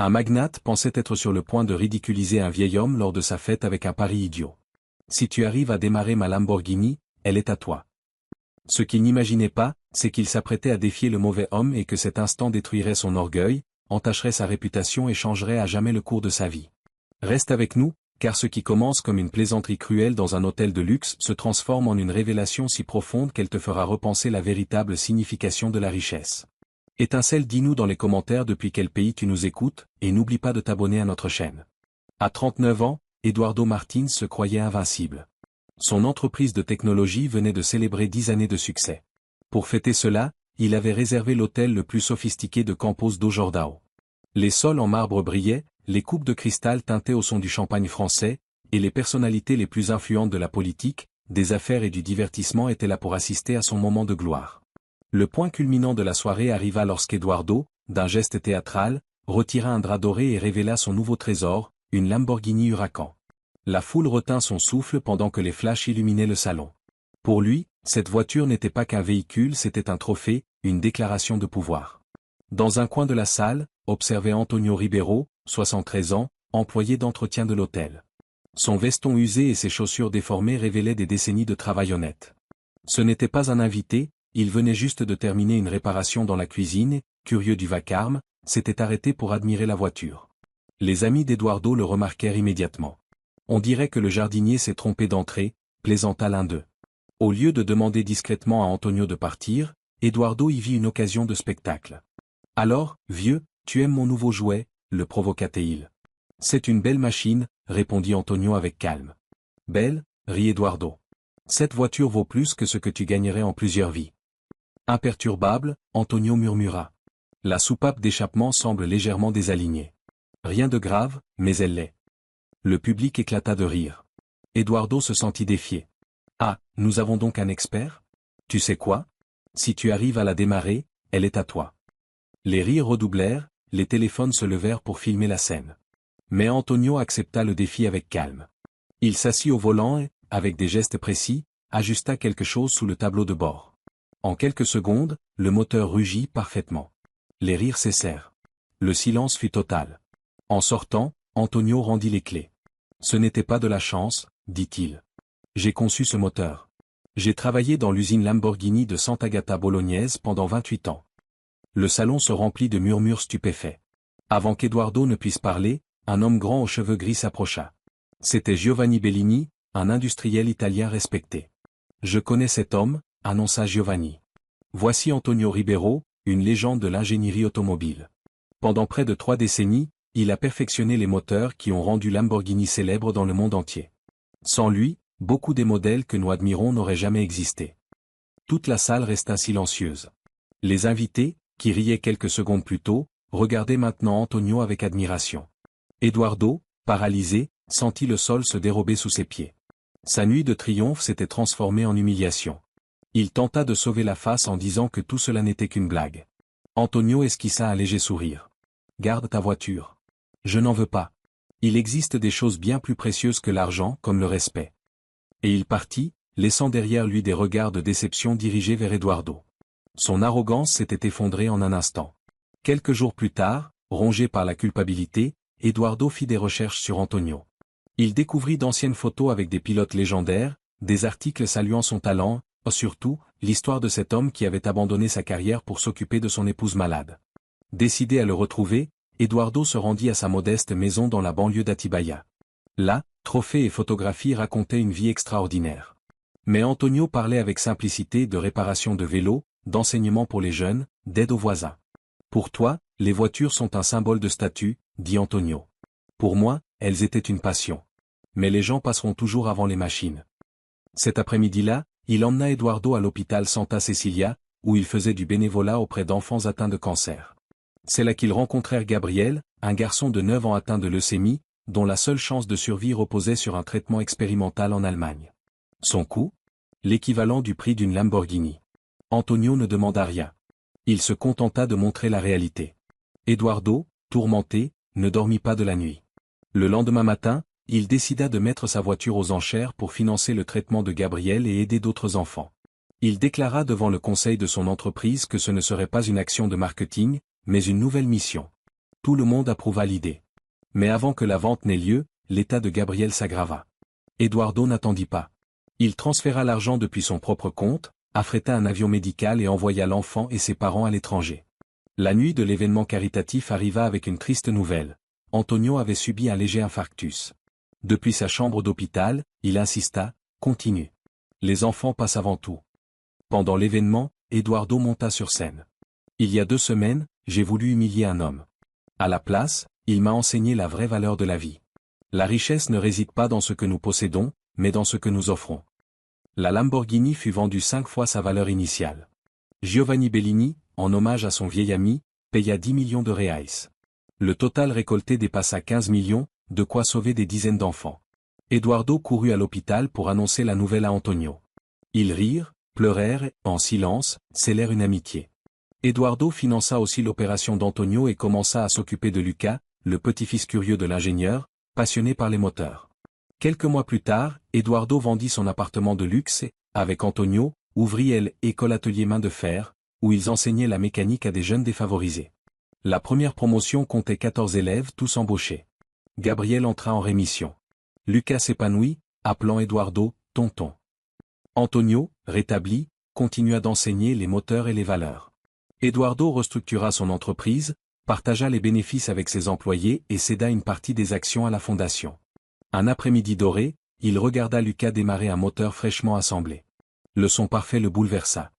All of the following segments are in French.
Un magnate pensait être sur le point de ridiculiser un vieil homme lors de sa fête avec un pari idiot. Si tu arrives à démarrer ma Lamborghini, elle est à toi. Ce qu'il n'imaginait pas, c'est qu'il s'apprêtait à défier le mauvais homme et que cet instant détruirait son orgueil, entacherait sa réputation et changerait à jamais le cours de sa vie. Reste avec nous, car ce qui commence comme une plaisanterie cruelle dans un hôtel de luxe se transforme en une révélation si profonde qu'elle te fera repenser la véritable signification de la richesse. Étincelle, dis-nous dans les commentaires depuis quel pays tu nous écoutes, et n'oublie pas de t'abonner à notre chaîne. À 39 ans, Eduardo Martins se croyait invincible. Son entreprise de technologie venait de célébrer 10 années de succès. Pour fêter cela, il avait réservé l'hôtel le plus sophistiqué de Campos do Jordão. Les sols en marbre brillaient, les coupes de cristal tintaient au son du champagne français, et les personnalités les plus influentes de la politique, des affaires et du divertissement étaient là pour assister à son moment de gloire. Le point culminant de la soirée arriva lorsqu'Eduardo, d'un geste théâtral, retira un drap doré et révéla son nouveau trésor, une Lamborghini Huracan. La foule retint son souffle pendant que les flashs illuminaient le salon. Pour lui, cette voiture n'était pas qu'un véhicule, c'était un trophée, une déclaration de pouvoir. Dans un coin de la salle, observait Antonio Ribeiro, 73 ans, employé d'entretien de l'hôtel. Son veston usé et ses chaussures déformées révélaient des décennies de travail honnête. Ce n'était pas un invité, il venait juste de terminer une réparation dans la cuisine et, curieux du vacarme, s'était arrêté pour admirer la voiture. Les amis d'Eduardo le remarquèrent immédiatement. On dirait que le jardinier s'est trompé d'entrée, plaisanta l'un d'eux. Au lieu de demander discrètement à Antonio de partir, Eduardo y vit une occasion de spectacle. « Alors, vieux, tu aimes mon nouveau jouet ?» le provoqua-t-il. « C'est une belle machine, » répondit Antonio avec calme. « Belle ?» rit Eduardo. « Cette voiture vaut plus que ce que tu gagnerais en plusieurs vies. » Imperturbable, Antonio murmura. « La soupape d'échappement semble légèrement désalignée. »« Rien de grave, mais elle l'est. » Le public éclata de rire. Eduardo se sentit défié. « Ah, nous avons donc un expert ? Tu sais quoi ? Si tu arrives à la démarrer, elle est à toi. » Les rires redoublèrent, les téléphones se levèrent pour filmer la scène. Mais Antonio accepta le défi avec calme. Il s'assit au volant et, avec des gestes précis, ajusta quelque chose sous le tableau de bord. En quelques secondes, le moteur rugit parfaitement. Les rires cessèrent. Le silence fut total. En sortant, Antonio rendit les clés. « Ce n'était pas de la chance, » dit-il. « J'ai conçu ce moteur. J'ai travaillé dans l'usine Lamborghini de Sant'Agata Bolognese pendant 28 ans. » Le salon se remplit de murmures stupéfaits. Avant qu'Eduardo ne puisse parler, un homme grand aux cheveux gris s'approcha. C'était Giovanni Bellini, un industriel italien respecté. « Je connais cet homme », annonça Giovanni. « Voici Antonio Ribeiro, une légende de l'ingénierie automobile. Pendant près de 3 décennies, il a perfectionné les moteurs qui ont rendu Lamborghini célèbre dans le monde entier. Sans lui, beaucoup des modèles que nous admirons n'auraient jamais existé. » Toute la salle resta silencieuse. Les invités, qui riaient quelques secondes plus tôt, regardaient maintenant Antonio avec admiration. Eduardo, paralysé, sentit le sol se dérober sous ses pieds. Sa nuit de triomphe s'était transformée en humiliation. Il tenta de sauver la face en disant que tout cela n'était qu'une blague. Antonio esquissa un léger sourire. « Garde ta voiture. Je n'en veux pas. Il existe des choses bien plus précieuses que l'argent, comme le respect. » Et il partit, laissant derrière lui des regards de déception dirigés vers Eduardo. Son arrogance s'était effondrée en un instant. Quelques jours plus tard, rongé par la culpabilité, Eduardo fit des recherches sur Antonio. Il découvrit d'anciennes photos avec des pilotes légendaires, des articles saluant son talent, surtout, l'histoire de cet homme qui avait abandonné sa carrière pour s'occuper de son épouse malade. Décidé à le retrouver, Eduardo se rendit à sa modeste maison dans la banlieue d'Atibaia. Là, trophées et photographies racontaient une vie extraordinaire. Mais Antonio parlait avec simplicité de réparation de vélos, d'enseignement pour les jeunes, d'aide aux voisins. « Pour toi, les voitures sont un symbole de statut, » dit Antonio. « Pour moi, elles étaient une passion. Mais les gens passeront toujours avant les machines. » Cet après-midi-là, il emmena Eduardo à l'hôpital Santa Cecilia, où il faisait du bénévolat auprès d'enfants atteints de cancer. C'est là qu'ils rencontrèrent Gabriel, un garçon de 9 ans atteint de leucémie, dont la seule chance de survie reposait sur un traitement expérimental en Allemagne. Son coût ? L'équivalent du prix d'une Lamborghini. Antonio ne demanda rien. Il se contenta de montrer la réalité. Eduardo, tourmenté, ne dormit pas de la nuit. Le lendemain matin, il décida de mettre sa voiture aux enchères pour financer le traitement de Gabriel et aider d'autres enfants. Il déclara devant le conseil de son entreprise que ce ne serait pas une action de marketing, mais une nouvelle mission. Tout le monde approuva l'idée. Mais avant que la vente n'ait lieu, l'état de Gabriel s'aggrava. Eduardo n'attendit pas. Il transféra l'argent depuis son propre compte, affréta un avion médical et envoya l'enfant et ses parents à l'étranger. La nuit de l'événement caritatif arriva avec une triste nouvelle. Antonio avait subi un léger infarctus. Depuis sa chambre d'hôpital, il insista, « Continue. Les enfants passent avant tout. » Pendant l'événement, Eduardo monta sur scène. « Il y a 2 semaines, j'ai voulu humilier un homme. À la place, il m'a enseigné la vraie valeur de la vie. La richesse ne réside pas dans ce que nous possédons, mais dans ce que nous offrons. » La Lamborghini fut vendue 5 fois sa valeur initiale. Giovanni Bellini, en hommage à son vieil ami, paya 10 millions de reais. Le total récolté dépassa 15 millions, de quoi sauver des dizaines d'enfants. Eduardo courut à l'hôpital pour annoncer la nouvelle à Antonio. Ils rirent, pleurèrent et, en silence, scellèrent une amitié. Eduardo finança aussi l'opération d'Antonio et commença à s'occuper de Lucas, le petit-fils curieux de l'ingénieur, passionné par les moteurs. Quelques mois plus tard, Eduardo vendit son appartement de luxe et, avec Antonio, ouvrit l'école atelier main de fer, où ils enseignaient la mécanique à des jeunes défavorisés. La première promotion comptait 14 élèves tous embauchés. Gabriel entra en rémission. Lucas s'épanouit, appelant Eduardo « tonton ». Antonio, rétabli, continua d'enseigner les moteurs et les valeurs. Eduardo restructura son entreprise, partagea les bénéfices avec ses employés et céda une partie des actions à la fondation. Un après-midi doré, il regarda Lucas démarrer un moteur fraîchement assemblé. Le son parfait le bouleversa.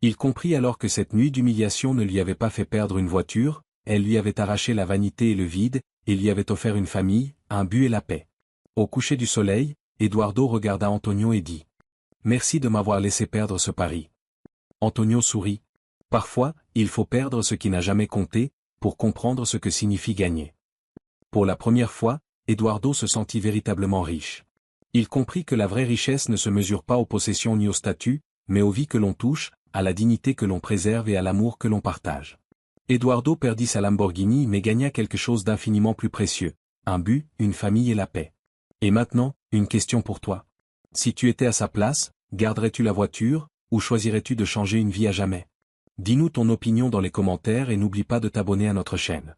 Il comprit alors que cette nuit d'humiliation ne lui avait pas fait perdre une voiture, elle lui avait arraché la vanité et le vide, et lui avait offert une famille, un but et la paix. Au coucher du soleil, Eduardo regarda Antonio et dit « Merci de m'avoir laissé perdre ce pari. » Antonio sourit. Parfois, il faut perdre ce qui n'a jamais compté, pour comprendre ce que signifie gagner. Pour la première fois, Eduardo se sentit véritablement riche. Il comprit que la vraie richesse ne se mesure pas aux possessions ni au statut, mais aux vies que l'on touche, à la dignité que l'on préserve et à l'amour que l'on partage. Eduardo perdit sa Lamborghini mais gagna quelque chose d'infiniment plus précieux, un but, une famille et la paix. Et maintenant, une question pour toi. Si tu étais à sa place, garderais-tu la voiture, ou choisirais-tu de changer une vie à jamais? Dis-nous ton opinion dans les commentaires et n'oublie pas de t'abonner à notre chaîne.